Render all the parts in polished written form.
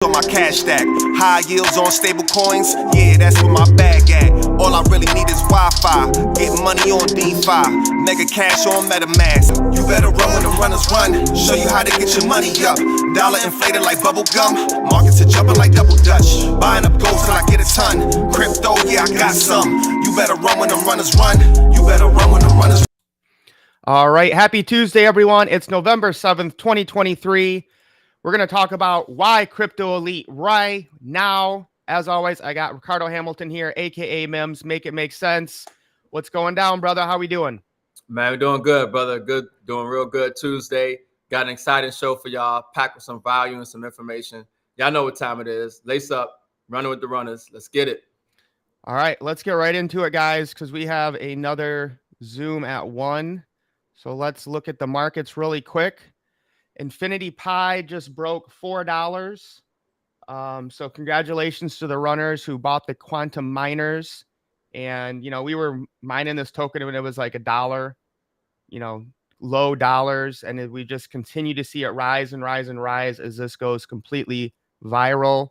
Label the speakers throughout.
Speaker 1: On my cash stack, high yields on stable coins, yeah, that's where my bag at. All I really need is Wi-Fi, get money on DeFi, mega cash on MetaMask. You better run when the runners run, show you how to get your money up. Dollar inflated like bubble gum, markets are jumping like double dutch. Buying up gold till I get a ton, crypto, yeah, I got some. You better run when the runners run, you better run when the runners run.
Speaker 2: All right, happy Tuesday, everyone. It's November 7th, 2023. We're going to talk about why CRYPTOelite right now. As always, I got Ricardo Hamilton here, aka Mims. Make it make sense. What's going down, brother? How we doing?
Speaker 3: Man, we're doing good, brother. Good, doing real good Tuesday. Got an exciting show for y'all, packed with some value and some information. Y'all know what time it is. Lace up, running with the runners. Let's get it.
Speaker 2: All right, let's get right into it, guys, because we have another Zoom at 1. So let's look at the markets really quick. Infinity Pi just broke $4. So congratulations to the runners who bought the quantum miners. And, you know, we were mining this token when it was like $1, you know, low dollars. And we just continue to see it rise and rise and rise as this goes completely viral.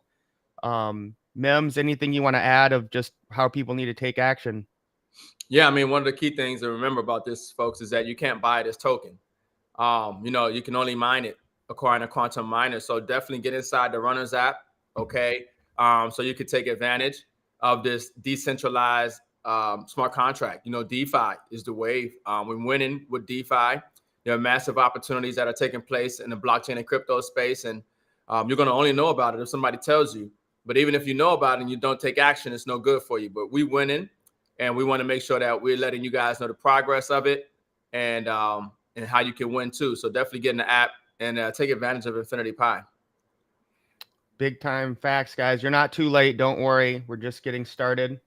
Speaker 2: Mims, anything you want to add of just how people need to take action?
Speaker 3: Yeah, I mean, one of the key things to remember about this, folks, is that you can't buy this token. You know, you can only mine it acquiring a quantum miner. So definitely get inside the Runners app, okay? So you could take advantage of this decentralized smart contract. You know, DeFi is the wave. We're winning with DeFi. There are massive opportunities that are taking place in the blockchain and crypto space, and you're going to only know about it if somebody tells you. But even if you know about it and you don't take action, it's no good for you. But we're winning, and we want to make sure that we're letting you guys know the progress of it and how you can win too. So definitely get in the app and take advantage of Infinity Pi.
Speaker 2: Big time facts, guys. You're not too late. Don't worry. We're just getting started.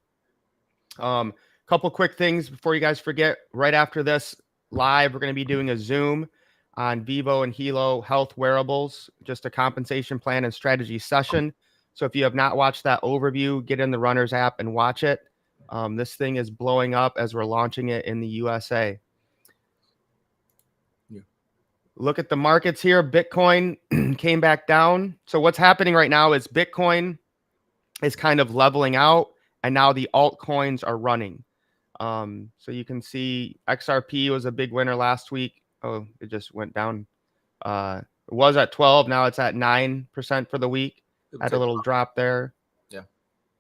Speaker 2: Couple quick things before you guys forget. Right after this live, we're going to be doing a Zoom on Vivo and Hilo health wearables, just a compensation plan and strategy session. So if you have not watched that overview, get in the Runners app and watch it. This thing is blowing up as we're launching it in the USA. Look at the markets here. Bitcoin came back down. So what's happening right now is Bitcoin is kind of leveling out, and now the altcoins are running. So you can see XRP was a big winner last week. Oh, it just went down. It was at 12. Now it's at 9% for the week. Had a little drop there.
Speaker 3: Yeah.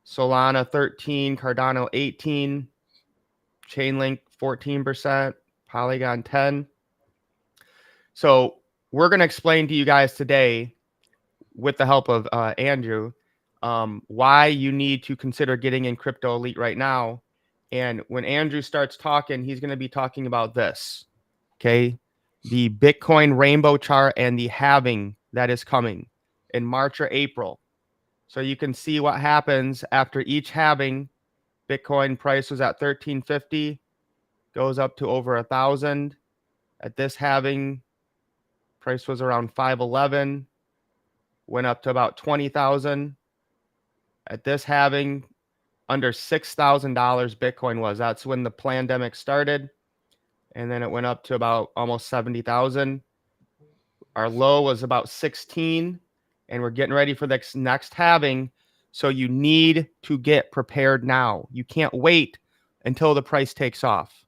Speaker 2: Solana 13, Cardano 18, Chainlink 14%, Polygon 10. So we're going to explain to you guys today, with the help of Andrew, why you need to consider getting in CRYPTOelite right now. And when Andrew starts talking, he's going to be talking about this, okay? The Bitcoin rainbow chart and the halving that is coming in March or April. So you can see what happens after each halving. Bitcoin price was at $1,350, goes up to over 1,000. At this halving, price was around 511, went up to about 20,000. At this halving, under $6,000 Bitcoin was. That's when the pandemic started. And then it went up to about almost 70,000. Our low was about 16, and we're getting ready for the next halving. So you need to get prepared now. You can't wait until the price takes off.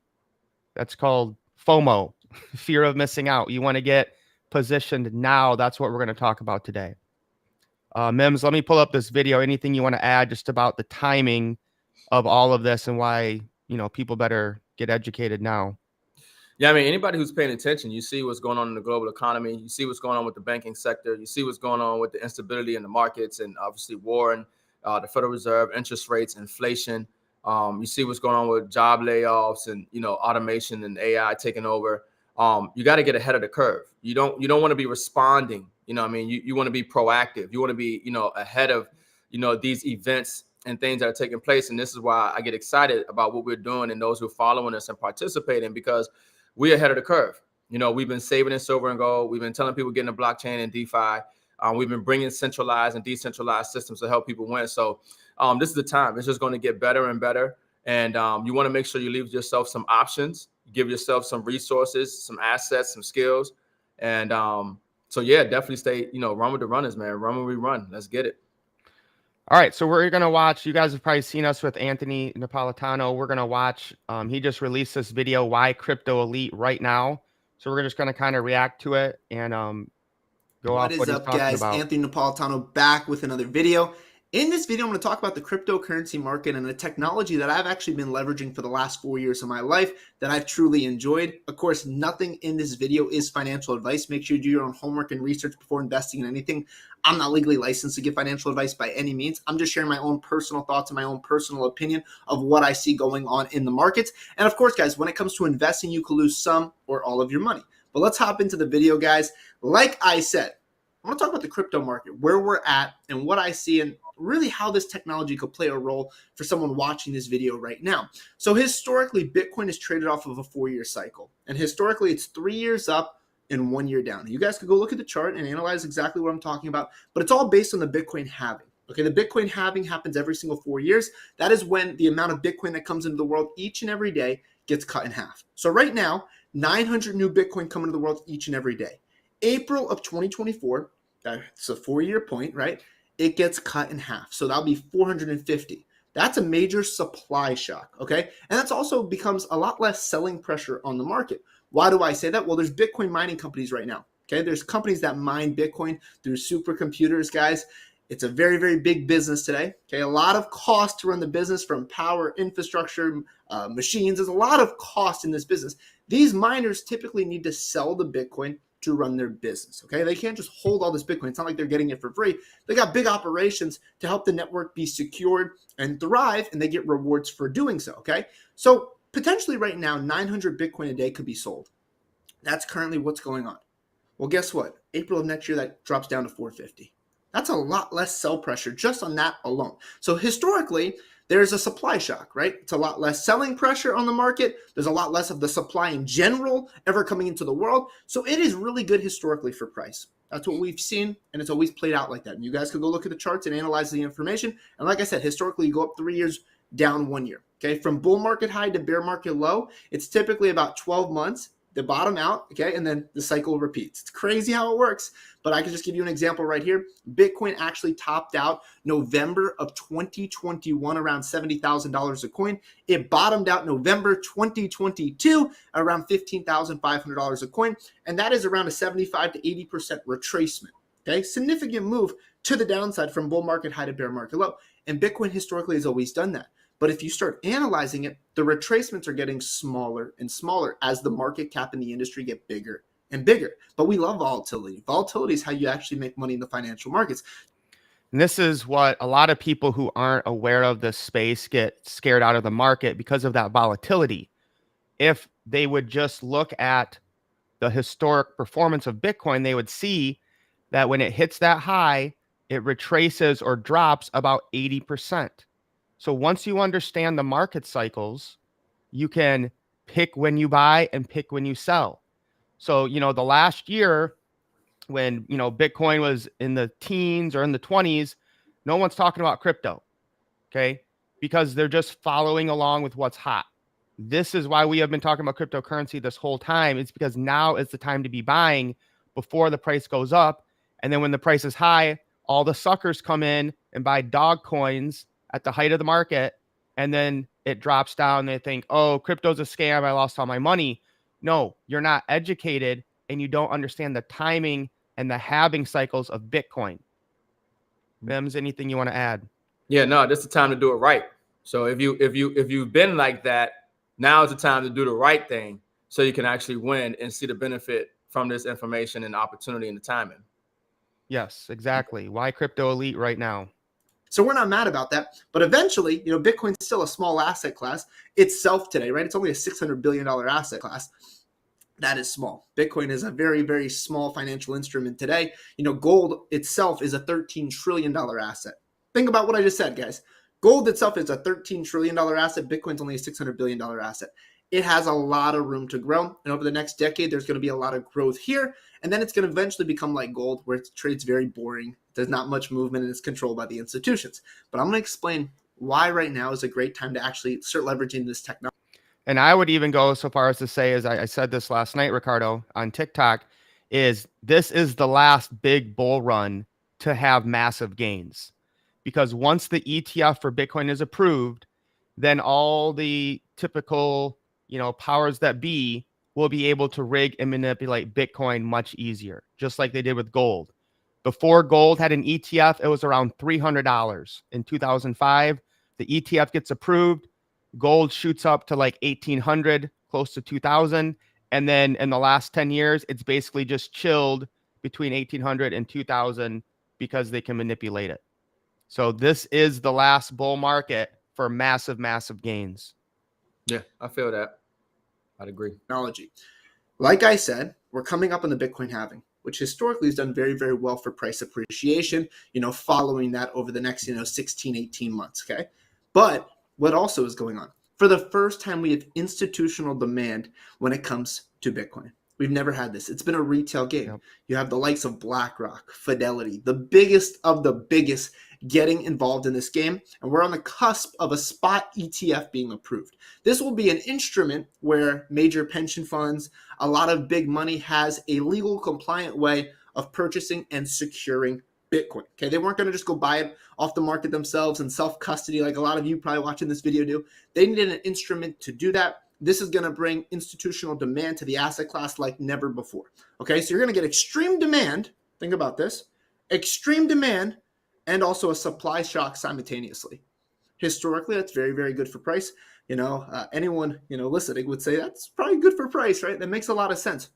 Speaker 2: That's called FOMO, fear of missing out. You want to get positioned now. That's what we're going to talk about today. Mims, let me pull up this video. Anything you want to add just about the timing of all of this and why, you know, people better get educated now?
Speaker 3: Yeah, I mean, anybody who's paying attention, you see what's going on in the global economy. You see what's going on with the banking sector. You see what's going on with the instability in the markets, and obviously war and the Federal Reserve, interest rates, inflation. You see what's going on with job layoffs and, you know, automation and AI taking over. You got to get ahead of the curve. You don't want to be responding. You know what I mean? You want to be proactive. You want to be, you know, ahead of, you know, these events and things that are taking place. And this is why I get excited about what we're doing and those who are following us and participating, because we're ahead of the curve. You know, we've been saving in silver and gold. We've been telling people getting the blockchain and DeFi. We've been bringing centralized and decentralized systems to help people win. So this is the time. It's just going to get better and better. And you want to make sure you leave yourself some options, give yourself some resources, some assets, some skills, and So yeah, definitely stay, run with the runners, man. Run when we run. Let's get it.
Speaker 2: All right, so we're going to watch, you guys have probably seen us with Anthony Napolitano. We're going to watch, he just released this video, Why Crypto Elite Right Now. So we're just going to kind of react to it and go off what he's talking
Speaker 4: guys?
Speaker 2: about.
Speaker 4: Anthony Napolitano back with another video. In this video, I'm going to talk about the cryptocurrency market and a technology that I've actually been leveraging for the last 4 years of my life that I've truly enjoyed. Of course, nothing in this video is financial advice. Make sure you do your own homework and research before investing in anything. I'm not legally licensed to give financial advice by any means. I'm just sharing my own personal thoughts and my own personal opinion of what I see going on in the markets. And of course, guys, when it comes to investing, you could lose some or all of your money. But let's hop into the video, guys. Like I said, I want to talk about the crypto market, where we're at and what I see and really how this technology could play a role for someone watching this video right now. So historically, Bitcoin is traded off of a 4-year cycle. And historically, it's 3 years up and 1 year down. You guys could go look at the chart and analyze exactly what I'm talking about, but it's all based on the Bitcoin halving. Okay, the Bitcoin halving happens every single 4 years. That is when the amount of Bitcoin that comes into the world each and every day gets cut in half. So right now, 900 new Bitcoin come into the world each and every day. April of 2024, that's a 4-year point, right? It gets cut in half. So that'll be 450. That's a major supply shock, okay? And that's also becomes a lot less selling pressure on the market. Why do I say that? Well, there's Bitcoin mining companies right now, okay? There's companies that mine Bitcoin through supercomputers, guys. It's a very, very big business today, okay? A lot of cost to run the business from power, infrastructure, machines. There's a lot of cost in this business. These miners typically need to sell the Bitcoin to run their business, okay? They can't just hold all this Bitcoin. It's not like they're getting it for free. They got big operations to help the network be secured and thrive, and they get rewards for doing so, okay? So potentially right now, 900 Bitcoin a day could be sold. That's currently what's going on. Well, guess what? April of next year, that drops down to 450. That's a lot less sell pressure just on that alone. So historically, there's a supply shock, right? It's a lot less selling pressure on the market. There's a lot less of the supply in general ever coming into the world. So it is really good historically for price. That's what we've seen, and it's always played out like that. And you guys could go look at the charts and analyze the information. And like I said, historically, you go up 3 years, down 1 year. Okay, from bull market high to bear market low, it's typically about 12 months. They bottom out, okay, and then the cycle repeats. It's crazy how it works, but I can just give you an example right here. Bitcoin actually topped out November of 2021 around $70,000 a coin. It bottomed out November 2022 around $15,500 a coin, and that is around a 75 to 80% retracement. Okay, significant move to the downside from bull market high to bear market low, and Bitcoin historically has always done that. But if you start analyzing it, the retracements are getting smaller and smaller as the market cap in the industry get bigger and bigger. But we love volatility. Volatility is how you actually make money in the financial markets.
Speaker 2: And this is what a lot of people who aren't aware of this space get scared out of the market because of that volatility. If they would just look at the historic performance of Bitcoin, they would see that when it hits that high, it retraces or drops about 80%. So once you understand the market cycles, you can pick when you buy and pick when you sell. So, the last year when, Bitcoin was in the teens or in the 20s, no one's talking about crypto, okay? Because they're just following along with what's hot. This is why we have been talking about cryptocurrency this whole time. It's because now is the time to be buying before the price goes up. And then when the price is high, all the suckers come in and buy dog coins at the height of the market, and then it drops down. They think, oh, crypto's a scam. I lost all my money. No, you're not educated and you don't understand the timing and the halving cycles of Bitcoin. Bims, anything you want to add?
Speaker 3: Yeah, no, this is the time to do it right. So if you've been like that, now is the time to do the right thing so you can actually win and see the benefit from this information and opportunity and the timing.
Speaker 2: Yes, exactly. Why Crypto Elite right now?
Speaker 4: So we're not mad about that. But eventually, Bitcoin's still a small asset class itself today, right? It's only a $600 billion asset class. That is small. Bitcoin is a very, very small financial instrument today. Gold itself is a $13 trillion asset. Think about what I just said, guys. Gold itself is a $13 trillion asset. Bitcoin's only a $600 billion asset. It has a lot of room to grow. And over the next decade, there's going to be a lot of growth here. And then it's going to eventually become like gold, where it trades very boring. There's not much movement and it's controlled by the institutions. But I'm going to explain why right now is a great time to actually start leveraging this technology.
Speaker 2: And I would even go so far as to say, as I said this last night, Ricardo, on TikTok, is this is the last big bull run to have massive gains. Because once the ETF for Bitcoin is approved, then all the typical, powers that be will be able to rig and manipulate Bitcoin much easier, just like they did with gold. Before gold had an ETF, it was around $300. In 2005, the ETF gets approved, gold shoots up to like 1,800, close to 2,000. And then in the last 10 years, it's basically just chilled between 1,800 and 2,000 because they can manipulate it. So this is the last bull market for massive, massive gains.
Speaker 3: Yeah, I feel that. I'd agree.
Speaker 4: Technology. Like I said, we're coming up on the Bitcoin halving, which historically has done very, very well for price appreciation, following that over the next, 16, 18 months, okay? But what also is going on? For the first time, we have institutional demand when it comes to Bitcoin. We've never had this. It's been a retail game. Yep. You have the likes of BlackRock, Fidelity, the biggest of the biggest getting involved in this game. And we're on the cusp of a spot ETF being approved. This will be an instrument where major pension funds, a lot of big money has a legal compliant way of purchasing and securing Bitcoin. Okay, they weren't going to just go buy it off the market themselves and self-custody like a lot of you probably watching this video do. They needed an instrument to do that. This is going to bring institutional demand to the asset class like never before. Okay, so you're going to get extreme demand. Think about this. Extreme demand and also a supply shock simultaneously. Historically, that's very, very good for price. Anyone, listening would say that's probably good for price, right? That makes a lot of sense.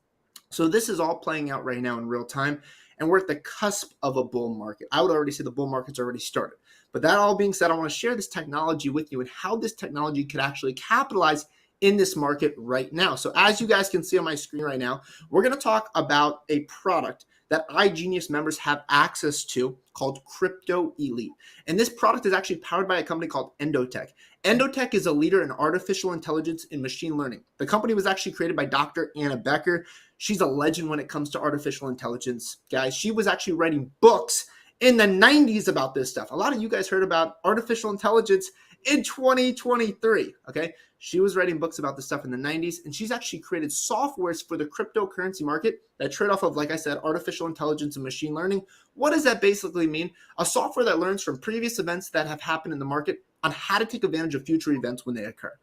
Speaker 4: So this is all playing out right now in real time. And we're at the cusp of a bull market. I would already say the bull market's already started. But that all being said, I want to share this technology with you and how this technology could actually capitalize in this market right now. So as you guys can see on my screen right now, we're going to talk about a product that iGenius members have access to called CRYPTOelite. And this product is actually powered by a company called EndoTech. EndoTech is a leader in artificial intelligence and machine learning. The company was actually created by Dr. Anna Becker. She's a legend when it comes to artificial intelligence, guys. She was actually writing books in the 90s about this stuff. A lot of you guys heard about artificial intelligence in 2023, okay? She was writing books about this stuff in the 90s, and she's actually created softwares for the cryptocurrency market that trade off of, like I said, artificial intelligence and machine learning. What does that basically mean? A software that learns from previous events that have happened in the market on how to take advantage of future events when they occur.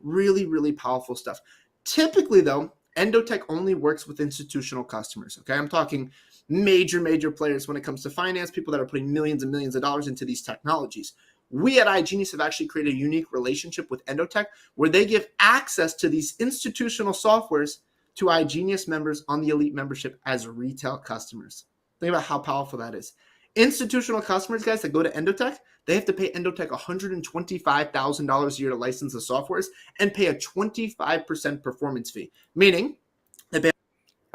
Speaker 4: Really, really powerful stuff. Typically, though, EndoTech only works with institutional customers, okay? I'm talking major players when it comes to finance, people that are putting millions and millions of dollars into these technologies. We at iGenius have actually created a unique relationship with EndoTech where they give access to these institutional softwares to iGenius members on the Elite membership as retail customers. Think about how powerful that is. Institutional customers, guys, that go to EndoTech, they have to pay EndoTech $125,000 a year to license the softwares and pay a 25% performance fee, meaning they pay.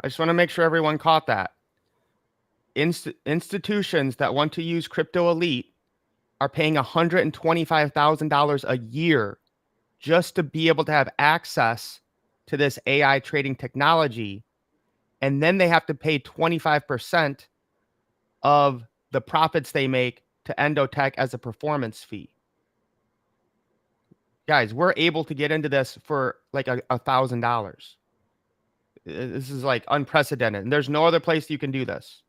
Speaker 2: I just want to make sure everyone caught that. Institutions that want to use CRYPTOelite are paying $125,000 a year just to be able to have access to this AI trading technology. And then they have to pay 25% of the profits they make to EndoTech as a performance fee. Guys, we're able to get into this for like $1,000. This is like unprecedented. And there's no other place you can do this.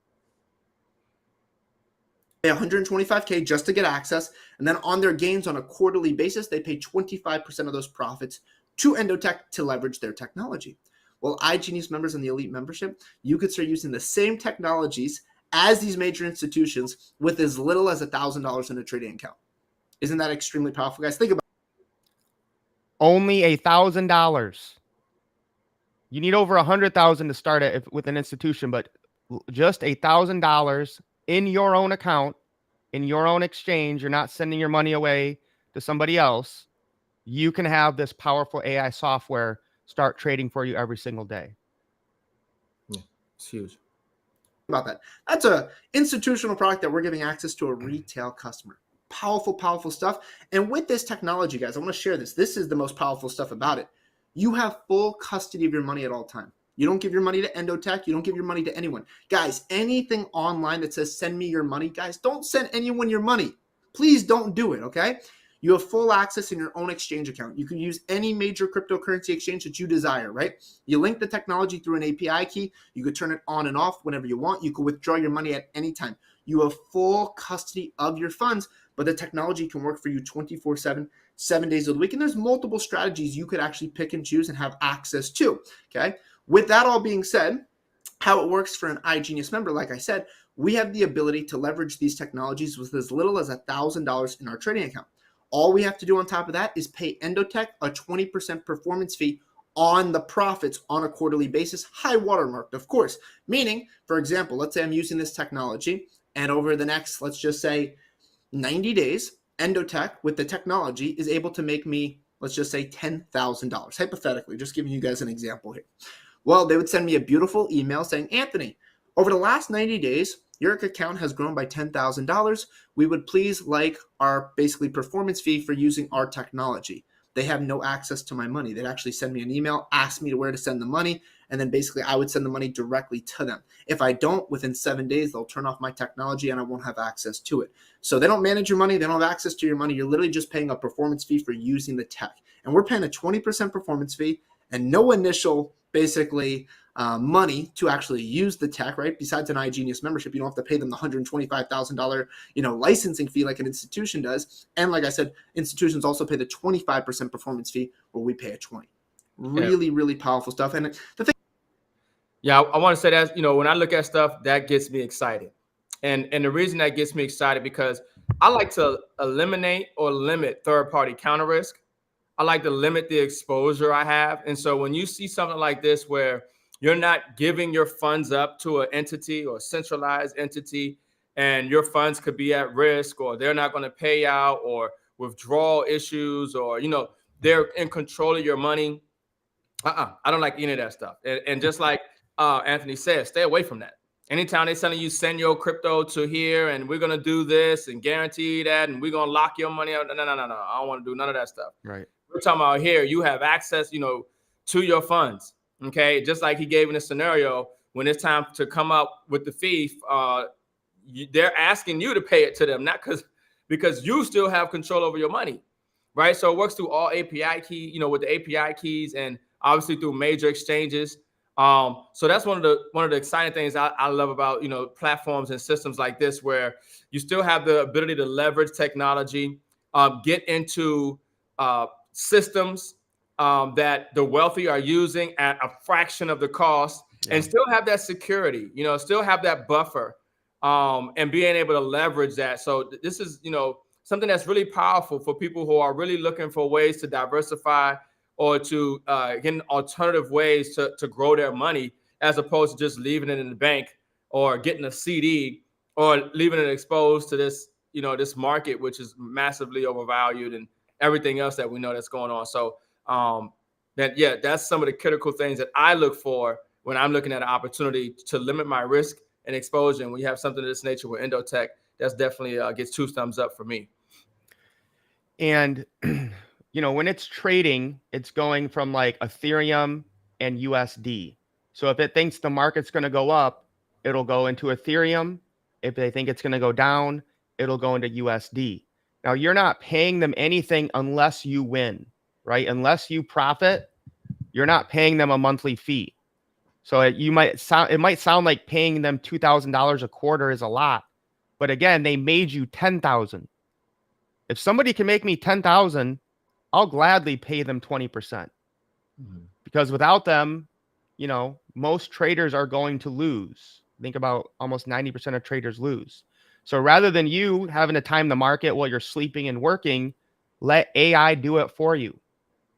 Speaker 4: $125K just to get access, and then on their gains on a quarterly basis, they pay 25% of those profits to EndoTech to leverage their technology. Well, iGenius members in the Elite membership, you could start using the same technologies as these major institutions with as little as $1,000 in a trading account. Isn't that extremely powerful, guys? Think about it.
Speaker 2: Only $1,000. You need over $100,000 to start it with an institution, but just $1,000 in your own account, in your own exchange. You're not sending your money away to somebody else. You can have this powerful AI software start trading for you every single day.
Speaker 3: Yeah, it's huge.
Speaker 4: About that. That's a institutional product that we're giving access to a retail customer. Powerful stuff. And with this technology, guys, I want to share this. This is the most powerful stuff about it. You have full custody of your money at all time. You don't give your money to EndoTech. You don't give your money to anyone. Guys, anything online that says send me your money, guys, don't send anyone your money. Please don't do it, okay? You have full access in your own exchange account. You can use any major cryptocurrency exchange that you desire, right? You link the technology through an API key. You could turn it on and off whenever you want. You can withdraw your money at any time. You have full custody of your funds, but the technology can work for you 24/7, 7 days of the week. And there's multiple strategies you could actually pick and choose and have access to, okay? With that all being said, how it works for an iGenius member, like I said, we have the ability to leverage these technologies with as little as $1,000 in our trading account. All we have to do on top of that is pay EndoTech a 20% performance fee on the profits on a quarterly basis, high watermarked, of course. Meaning, for example, let's say I'm using this technology, and over the next, let's just say, 90 days, EndoTech with the technology is able to make me, let's just say, $10,000, hypothetically, just giving you guys an example here. Well, they would send me a beautiful email saying, Anthony, over the last 90 days, your account has grown by $10,000. We would please like our basically performance fee for using our technology. They have no access to my money. They'd actually send me an email, ask me to where to send the money, and then basically I would send the money directly to them. If I don't, within 7 days, they'll turn off my technology and I won't have access to it. So they don't manage your money. They don't have access to your money. You're literally just paying a performance fee for using the tech. And we're paying a 20% performance fee and no initial basically money to actually use the tech, right? Besides an iGenius membership, you don't have to pay them the $125,000, licensing fee like an institution does. And like I said, institutions also pay the 25% performance fee, where we pay a 20. Really, really powerful stuff. And the thing.
Speaker 3: Yeah, I want to say that, when I look at stuff, that gets me excited. And the reason that gets me excited, because I like to eliminate or limit third-party counter risk. I like to limit the exposure I have. And so when you see something like this, where you're not giving your funds up to an entity or a centralized entity, and your funds could be at risk, or they're not going to pay out, or withdrawal issues, or, they're in control of your money. I don't like any of that stuff. And just like Anthony said, stay away from that. Anytime they're telling you send your crypto to here and we're going to do this and guarantee that and we're going to lock your money out. No. I don't want to do none of that stuff.
Speaker 2: Right.
Speaker 3: We're talking about here, you have access, to your funds. Okay. Just like he gave in a scenario, when it's time to come up with the fee, they're asking you to pay it to them, not because you still have control over your money. Right. So it works through all API key, with the API keys, and obviously through major exchanges. So that's one of the exciting things I love about, platforms and systems like this, where you still have the ability to leverage technology, get into systems that the wealthy are using at a fraction of the cost, and still have that security, still have that buffer, and being able to leverage that. So this is, something that's really powerful for people who are really looking for ways to diversify, or to get alternative ways to grow their money, as opposed to just leaving it in the bank or getting a CD, or leaving it exposed to this, this market, which is massively overvalued, and everything else that we know that's going on. So that's some of the critical things that I look for when I'm looking at an opportunity to limit my risk and exposure. And when you have something of this nature with EndoTech, that's definitely gets 2 thumbs up for me.
Speaker 2: And when it's trading, it's going from like Ethereum and USD. So if it thinks the market's going to go up, it'll go into Ethereum. If they think it's going to go down, it'll go into USD. Now, you're not paying them anything unless you win, right? Unless you profit, you're not paying them a monthly fee. So it might sound like paying them $2,000 a quarter is a lot, but again, they made you $10,000. If somebody can make me $10,000, I'll gladly pay them 20%, because without them, most traders are going to lose. Think about almost 90% of traders lose. So rather than you having to time the market while you're sleeping and working, let AI do it for you.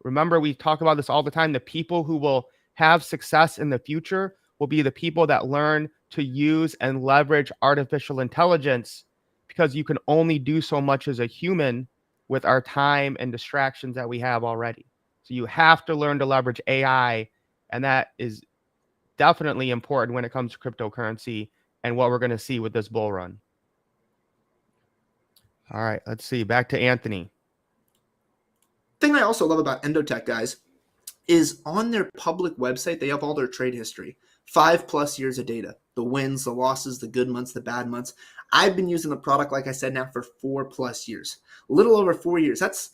Speaker 2: Remember, we talk about this all the time. The people who will have success in the future will be the people that learn to use and leverage artificial intelligence, because you can only do so much as a human with our time and distractions that we have already. So you have to learn to leverage AI, and that is definitely important when it comes to cryptocurrency and what we're going to see with this bull run. All right, let's see. Back to Anthony.
Speaker 4: The thing I also love about EndoTech, guys, is on their public website, they have all their trade history, 5+ years of data. the wins, the losses, the good months, the bad months. I've been using the product, like I said, now for 4+ years, a little over 4 years. That's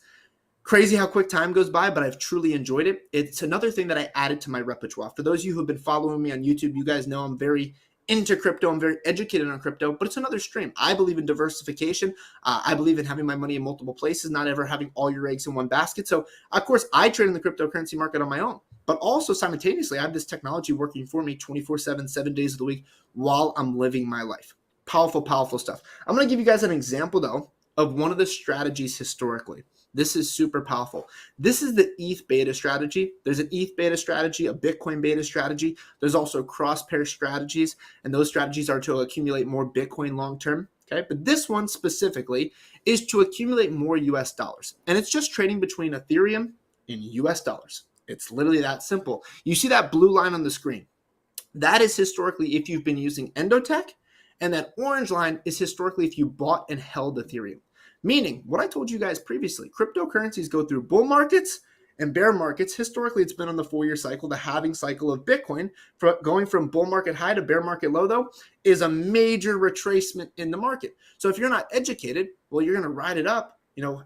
Speaker 4: crazy how quick time goes by, but I've truly enjoyed it. It's another thing that I added to my repertoire. For those of you who have been following me on YouTube, you guys know I'm very into crypto. I'm very educated on crypto, but it's another stream. I believe in diversification. I believe in having my money in multiple places, not ever having all your eggs in one basket. So, of course, I trade in the cryptocurrency market on my own, but also simultaneously, I have this technology working for me 24/7, 7 days of the week while I'm living my life. Powerful, powerful stuff. I'm going to give you guys an example, though, of one of the strategies historically. This is super powerful. This is the ETH Beta Strategy. There's an ETH Beta Strategy, a Bitcoin Beta Strategy. There's also cross-pair strategies, and those strategies are to accumulate more Bitcoin long-term. Okay, but this one specifically is to accumulate more US dollars, and it's just trading between Ethereum and US dollars. It's literally that simple. You see that blue line on the screen? That is historically if you've been using EndoTech, and that orange line is historically if you bought and held Ethereum. Meaning, what I told you guys previously, cryptocurrencies go through bull markets and bear markets. Historically, it's been on the 4-year cycle. The halving cycle of Bitcoin, going from bull market high to bear market low, though, is a major retracement in the market. So if you're not educated, well, you're going to ride it up,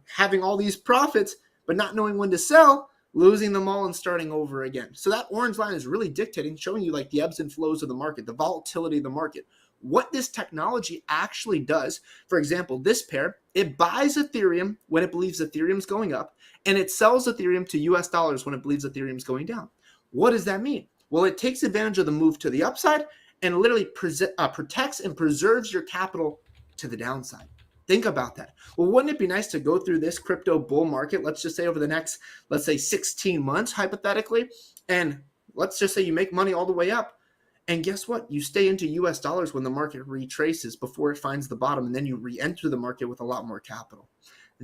Speaker 4: having all these profits, but not knowing when to sell, losing them all and starting over again. So that orange line is really dictating, showing you like the ebbs and flows of the market, the volatility of the market. What this technology actually does, for example, this pair, it buys Ethereum when it believes Ethereum's going up, and it sells Ethereum to US dollars when it believes Ethereum's going down. What does that mean? Well, it takes advantage of the move to the upside and literally protects and preserves your capital to the downside. Think about that. Well, wouldn't it be nice to go through this crypto bull market, let's just say over the next, 16 months, hypothetically, and let's just say you make money all the way up. And guess what? You stay into US dollars when the market retraces before it finds the bottom, and then you re-enter the market with a lot more capital.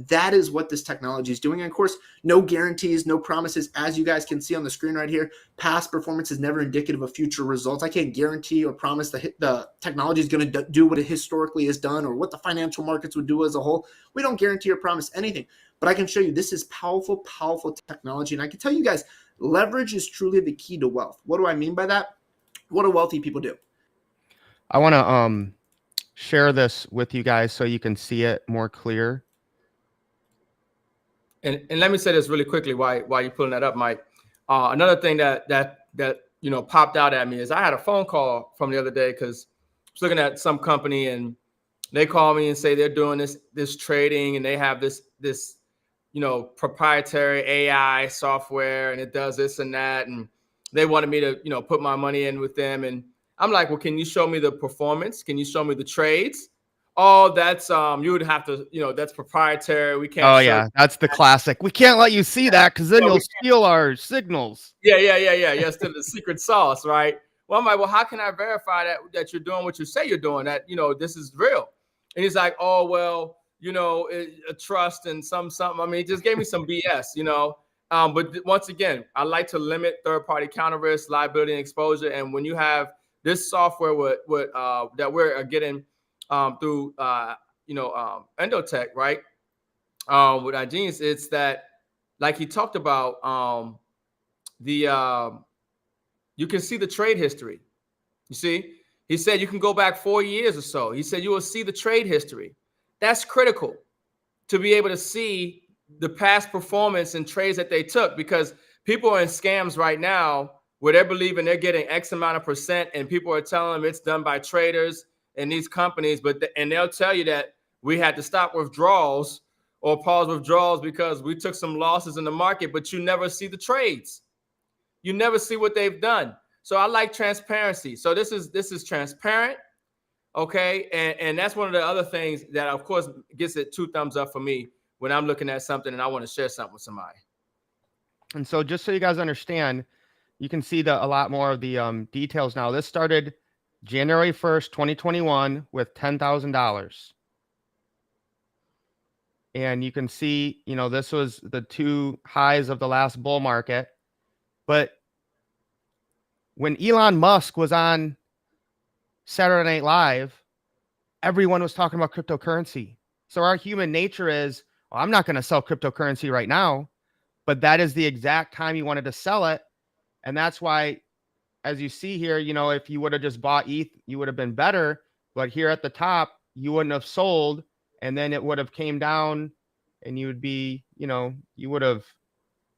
Speaker 4: That is what this technology is doing. And of course, no guarantees, no promises. As you guys can see on the screen right here, past performance is never indicative of future results. I can't guarantee or promise the technology is going to do what it historically has done or what the financial markets would do as a whole. We don't guarantee or promise anything, but I can show you this is powerful, powerful technology. And I can tell you guys, leverage is truly the key to wealth. What do I mean by that? What do wealthy people do?
Speaker 2: I want to share this with you guys so you can see it more clear.
Speaker 3: And let me say this really quickly while you're pulling that up, Mike. Another thing that popped out at me is I had a phone call from the other day because I was looking at some company and they call me and say they're doing this trading and they have this proprietary AI software and it does this and that, and they wanted me to put my money in with them. And I'm like, well, can you show me the performance? Can you show me the trades? Oh, that's you would have to, that's proprietary. We can't.
Speaker 2: Oh yeah, that's the classic. We can't let you see that because then you'll steal our signals.
Speaker 3: Yeah. Still the secret sauce, right? Well, I'm like, well, how can I verify that you're doing what you say you're doing? That this is real. And he's like, oh well, a trust and something. I mean, he just gave me some BS, But once again, I like to limit third-party counter risk, liability, and exposure. And when you have this software that we're getting through EndoTech, right? With our genius, it's that, like he talked about, you can see the trade history. You see, he said you can go back 4 years or so. He said you will see the trade history. That's critical to be able to see the past performance and trades that they took, because people are in scams right now where they're believing they're getting X amount of percent and people are telling them it's done by traders and these companies, and they'll tell you that we had to stop withdrawals or pause withdrawals because we took some losses in the market, but you never see the trades. You never see what they've done. So I like transparency. So this is transparent. Okay. And that's one of the other things that of course gets it 2 thumbs up for me when I'm looking at something and I want to share something with somebody. And
Speaker 2: so just so you guys understand, you can see a lot more of the details now. This started January 1st, 2021 with $10,000. And you can see, this was the 2 highs of the last bull market. But when Elon Musk was on Saturday Night Live, everyone was talking about cryptocurrency. So our human nature is, well, I'm not going to sell cryptocurrency right now, but that is the exact time you wanted to sell it. And that's why as you see here, you know, if you would have just bought ETH, you would have been better. But here at the top, you wouldn't have sold, and then it would have came down, and you would be, you know, you would have,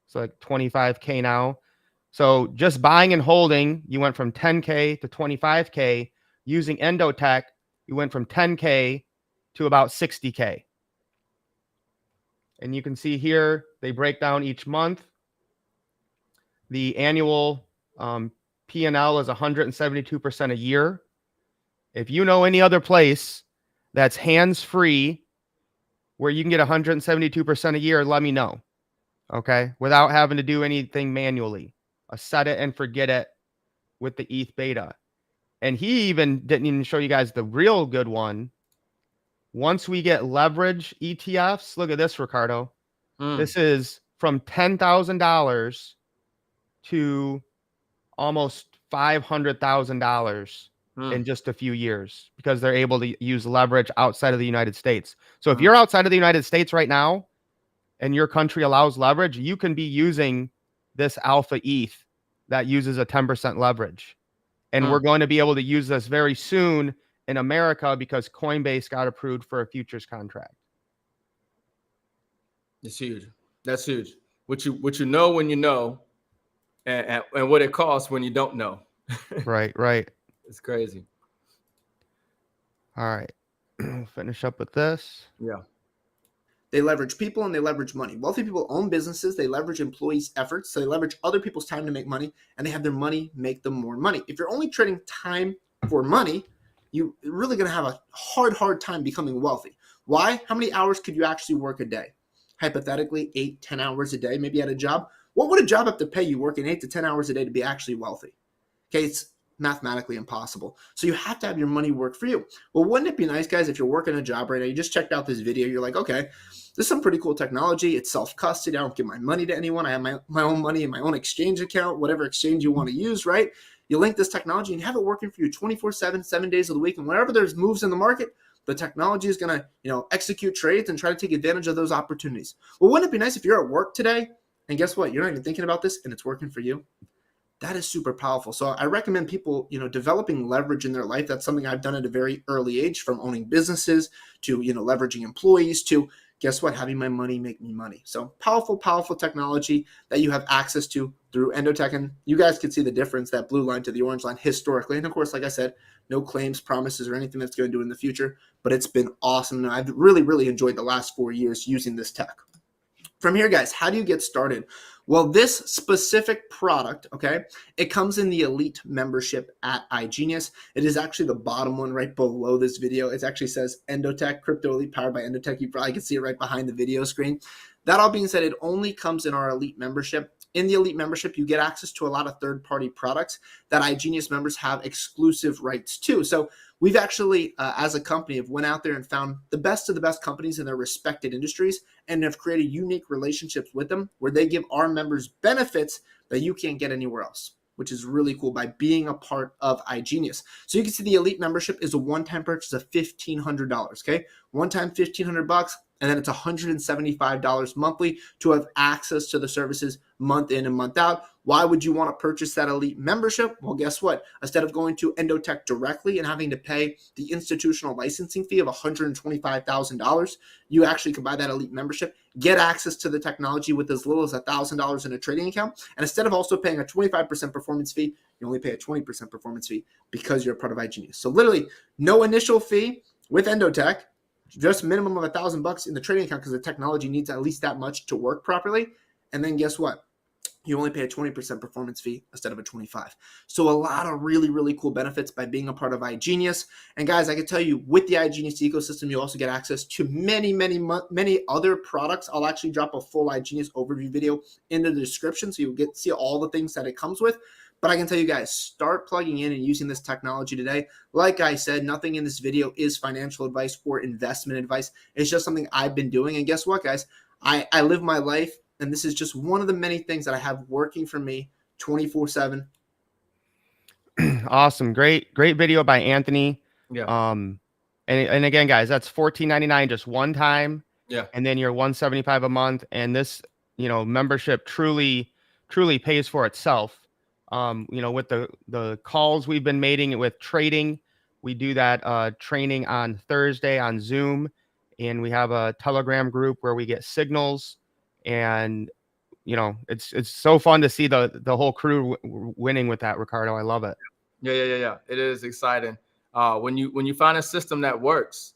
Speaker 2: it's like 25K now. So just buying and holding, you went from 10K to 25K. Using EndoTech, you went from 10K to about 60K. And you can see here, they break down each month. The annual P&L is 172% a year. If you know any other place that's hands-free where you can get 172% a year, let me know. Okay? Without having to do anything manually. A set it and forget it with the ETH Beta. And he even didn't even show you guys the real good one. Once we get leverage ETFs, look at this, Ricardo. This is from $10,000 to almost $500,000 in just a few years because they're able to use leverage outside of the United States. So if you're outside of the United States right now and your country allows leverage, you can be using this alpha ETH that uses a 10% leverage. And we're going to be able to use this very soon in America because Coinbase got approved for a futures contract.
Speaker 3: It's huge. That's huge. What you know when you know, and what it costs when you don't know.
Speaker 2: Right.
Speaker 3: It's crazy.
Speaker 2: All right. Finish up with this.
Speaker 3: Yeah.
Speaker 4: They leverage people and they leverage money. Wealthy people own businesses. They leverage employees' efforts. So they leverage other people's time to make money, and they have their money make them more money. If you're only trading time for money, you're really going to have a hard time becoming wealthy. Why? How many hours could you actually work a day? Hypothetically, 8-10 hours a day, maybe at a job. What would a job have to pay you working 8 to 10 hours a day to be actually wealthy? Okay, it's mathematically impossible. So you have to have your money work for you. Well, wouldn't it be nice, guys, if you're working a job right now, you just checked out this video, you're like, okay, this is some pretty cool technology. It's self-custody. I don't give my money to anyone. I have my own money in my own exchange account, whatever exchange you want to use, right? You link this technology and have it working for you 24/7, 7 days of the week. And whenever there's moves in the market, the technology is going to, execute trades and try to take advantage of those opportunities. Well, wouldn't it be nice if you're at work today and guess what? You're not even thinking about this and it's working for you? That is super powerful. So I recommend people, developing leverage in their life. That's something I've done at a very early age, from owning businesses to, leveraging employees to, guess what, having my money make me money. So powerful technology that you have access to through EndoTech. And you guys can see the difference, that blue line to the orange line historically. And of course, like I said, no claims, promises, or anything that's going to do in the future, but it's been awesome. And I've really enjoyed the last 4 years using this tech. From here, guys, how do you get started? Well, this specific product, okay, it comes in the elite membership at iGenius. It is actually the bottom one right below this video. It actually says EndoTech, Crypto Elite powered by EndoTech. You probably can see it right behind the video screen. That all being said, it only comes in our elite membership. In the elite membership, you get access to a lot of third-party products that iGenius members have exclusive rights to. So we've actually, as a company, have went out there and found the best of the best companies in their respected industries and have created unique relationships with them where they give our members benefits that you can't get anywhere else, which is really cool by being a part of iGenius. So you can see the elite membership is a one-time purchase of $1,500, okay? One time, $1,500, and then it's $175 monthly to have access to the services month in and month out. Why would you want to purchase that elite membership? Well, guess what? Instead of going to EndoTech directly and having to pay the institutional licensing fee of $125,000, you actually can buy that elite membership, get access to the technology with as little as $1,000 in a trading account. And instead of also paying a 25% performance fee, you only pay a 20% performance fee because you're a part of iGenius. So literally no initial fee with EndoTech, just minimum of $1,000 in the trading account because the technology needs at least that much to work properly. And then guess what? You only pay a 20% performance fee instead of a 25%. So a lot of really cool benefits by being a part of iGenius. And guys, I can tell you with the iGenius ecosystem, you also get access to many other products. I'll actually drop a full iGenius overview video in the description so you'll get to see all the things that it comes with. But I can tell you guys, start plugging in and using this technology today. Like I said, nothing in this video is financial advice or investment advice. It's just something I've been doing. And guess what, guys? I live my life, and this is just one of the many things that I have working for me 24/7.
Speaker 2: Awesome. Great video by Anthony.
Speaker 3: Yeah.
Speaker 2: And again, guys, that's $14.99 just one time.
Speaker 3: Yeah.
Speaker 2: And then you're $175 a month. And this, membership truly pays for itself. With the calls we've been making with trading, we do that training on Thursday on Zoom, and we have a Telegram group where we get signals, and it's so fun to see the whole crew winning with that, Ricardo. I love it.
Speaker 3: Yeah. It is exciting. When you find a system that works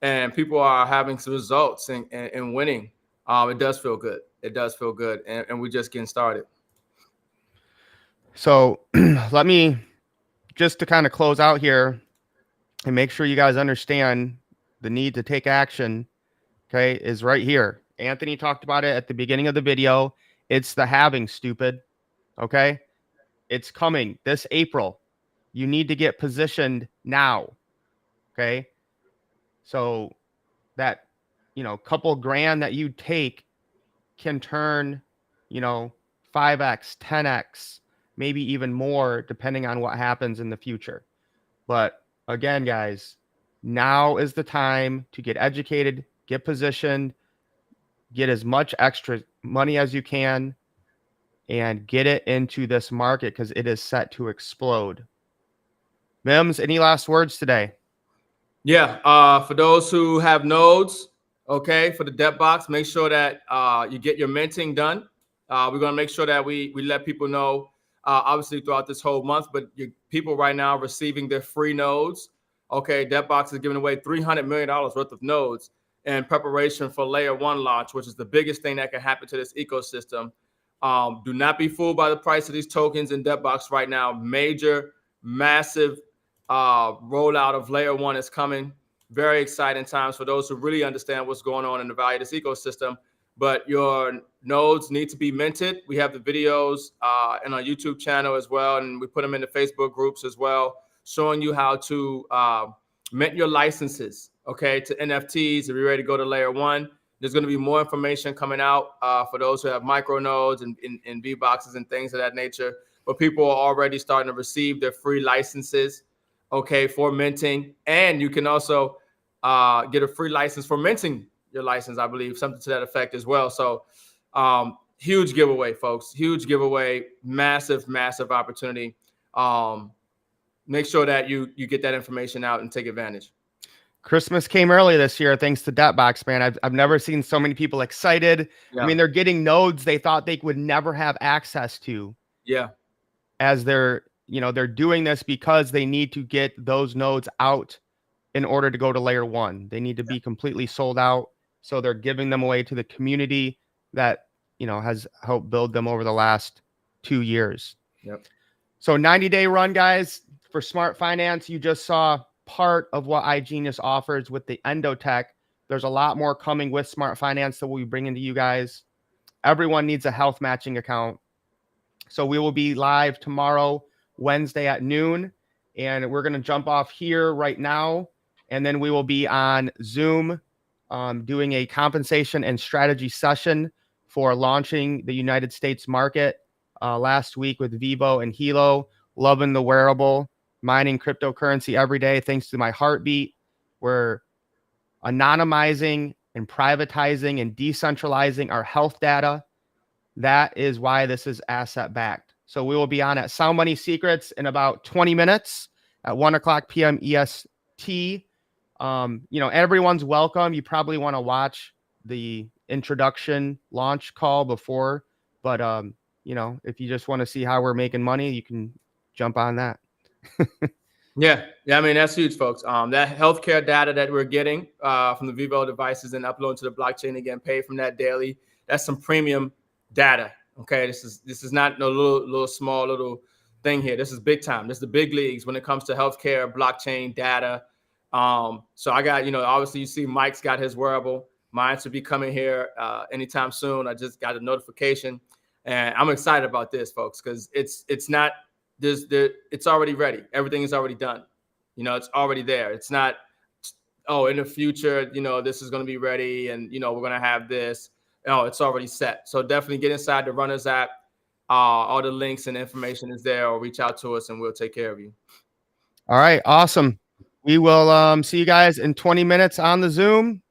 Speaker 3: and people are having some results and winning, it does feel good. It does feel good. And we're just getting started.
Speaker 2: So let me just to kind of close out here and make sure you guys understand the need to take action, okay, is right here. Anthony talked about it at the beginning of the video. It's the halving, stupid. Okay. It's coming this April. You need to get positioned now. Okay. So that, couple grand that you take can turn, 5x, 10x, maybe even more, depending on what happens in the future. But again, guys, now is the time to get educated, get positioned, get as much extra money as you can, and get it into this market because it is set to explode. Mims, any last words today?
Speaker 3: Yeah. For those who have nodes, okay, for the debt box, make sure that you get your minting done. We're going to make sure that we let people know, obviously throughout this whole month, but people right now receiving their free nodes. Okay, debt box is giving away $300 million worth of nodes in preparation for layer 1 launch, which is the biggest thing that can happen to this ecosystem. Do not be fooled by the price of these tokens in debt box right now. Major, massive rollout of layer 1 is coming. Very exciting times for those who really understand what's going on in the value of this ecosystem. But your nodes need to be minted. We have the videos in our YouTube channel as well, and we put them in the Facebook groups as well, showing you how to mint your licenses, okay, to NFTs if you're ready to go to layer 1. There's going to be more information coming out for those who have micro nodes and V boxes and things of that nature. But people are already starting to receive their free licenses, okay, for minting. And you can also get a free license for minting your license, I believe, something to that effect as well. So huge giveaway, folks. Huge giveaway. Massive, massive opportunity. Make sure that you get that information out and take advantage.
Speaker 2: Christmas came early this year thanks to Debtbox, man. I've never seen so many people excited. Yeah. I mean, they're getting nodes they thought they would never have access to.
Speaker 3: Yeah.
Speaker 2: As they're doing this because they need to get those nodes out in order to go to layer 1. They need to be completely sold out. So they're giving them away to the community that, has helped build them over the last 2 years.
Speaker 3: Yep.
Speaker 2: So 90-day run, guys, for Smart Finance. You just saw part of what iGenius offers with the EndoTech. There's a lot more coming with Smart Finance that we'll be bringing to you guys. Everyone needs a health matching account. So we will be live tomorrow, Wednesday at noon, and we're going to jump off here right now. And then we will be on Zoom doing a compensation and strategy session for launching the United States market last week with Vivo and Hilo. Loving the wearable, mining cryptocurrency every day thanks to my heartbeat. We're anonymizing and privatizing and decentralizing our health data. That is why this is asset backed. So we will be on at Sound Money Secrets in about 20 minutes at 1:00 p.m. EST. Everyone's welcome. You probably want to watch the introduction launch call before, but if you just want to see how we're making money, you can jump on that.
Speaker 3: Yeah. I mean, that's huge, folks. That healthcare data that we're getting from the Vivo devices and uploading to the blockchain and getting paid from that daily, that's some premium data. Okay, this is not no little small little thing here. This is big time. This is the big leagues when it comes to healthcare, blockchain data. So I got, obviously you see Mike's got his wearable. Mine should be coming here anytime soon. I just got a notification, and I'm excited about this, folks, because it's not it's already ready. Everything is already done. It's already there. It's not, in the future, this is going to be ready, and we're going to have this. No, it's already set. So definitely get inside the Runners app. All the links and information is there, or reach out to us and we'll take care of you.
Speaker 2: All right. Awesome. We will see you guys in 20 minutes on the Zoom.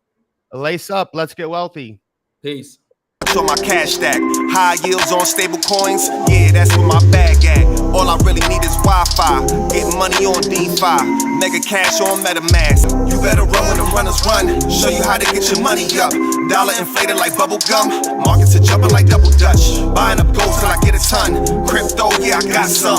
Speaker 2: Lace up. Let's get wealthy.
Speaker 3: Peace.
Speaker 1: So my cash stack, high yields on stable coins. Yeah, that's where my bag at. All I really need is Wi-Fi. Get money on DeFi. Mega cash on MetaMask. You better run when the runners run. Show you how to get your money up. Dollar inflated like bubble gum. Markets are jumping like double Dutch. Buying up gold till I get a ton. Crypto, yeah, I got some.